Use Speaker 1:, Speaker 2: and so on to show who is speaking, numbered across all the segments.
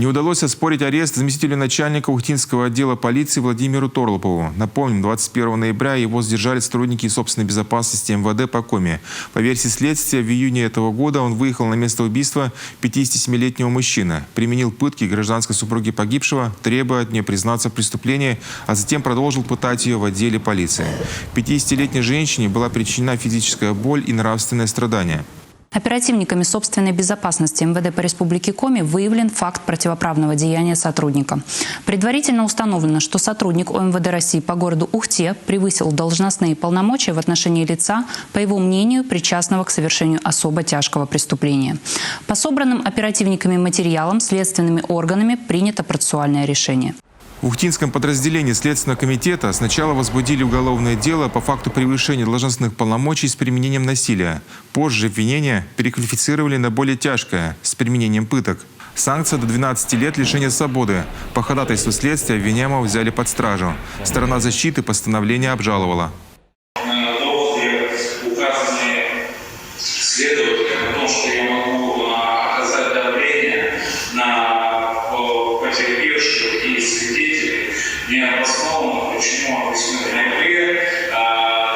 Speaker 1: Не удалось оспорить арест заместителю начальника Ухтинского отдела полиции Владимиру Торлопову. Напомним, 21 ноября его задержали сотрудники собственной безопасности МВД по Коми. По версии следствия, в июне этого года он выехал на место убийства 57-летнего мужчины, применил пытки гражданской супруги погибшего, требуя от нее признаться в преступлении, а затем продолжил пытать ее в отделе полиции. 50-летней женщине была причинена физическая боль и нравственное страдание.
Speaker 2: Оперативниками собственной безопасности МВД по Республике Коми выявлен факт противоправного деяния сотрудника. Предварительно установлено, что сотрудник ОМВД России по городу Ухте превысил должностные полномочия в отношении лица, по его мнению, причастного к совершению особо тяжкого преступления. По собранным оперативниками материалам следственными органами принято процессуальное решение.
Speaker 1: В Ухтинском подразделении Следственного комитета сначала возбудили уголовное дело по факту превышения должностных полномочий с применением насилия. Позже обвинение переквалифицировали на более тяжкое – с применением пыток. Санкция до 12 лет лишения свободы. По ходатайству следствия обвиняемого взяли под стражу. Сторона защиты постановление обжаловала.
Speaker 3: Следователя о том, что я могу оказать давление на потерпевших и свидетелей, не обоснованно. Почему? 8 ноября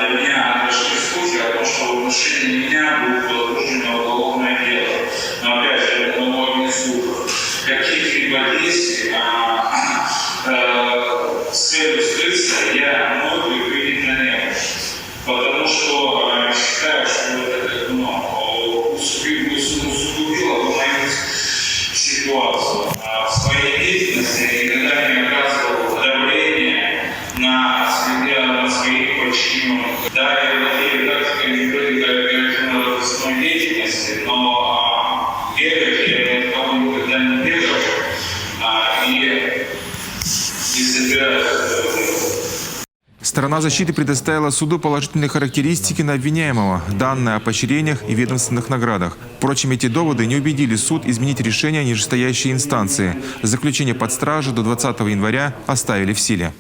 Speaker 3: до меня дошли слухи о том, что в отношении меня будет возбуждено уголовное дело. Но опять же, это много слухов. Каких-либо действий с целью скрыться я мог бы принять на него. Потому что считаю, что это усугубило бы мою ситуацию. В своей деятельности никогда не оказывал давление на своих подчиненных. Да, я владею тактикой оперативно-розыскной деятельности, но бегать я ни от кого никогда не бегал и не собираюсь.
Speaker 1: Сторона защиты предоставила суду положительные характеристики на обвиняемого, данные о поощрениях и ведомственных наградах. Впрочем, эти доводы не убедили суд изменить решение нижестоящей инстанции. Заключение под стражу до 20 января оставили в силе.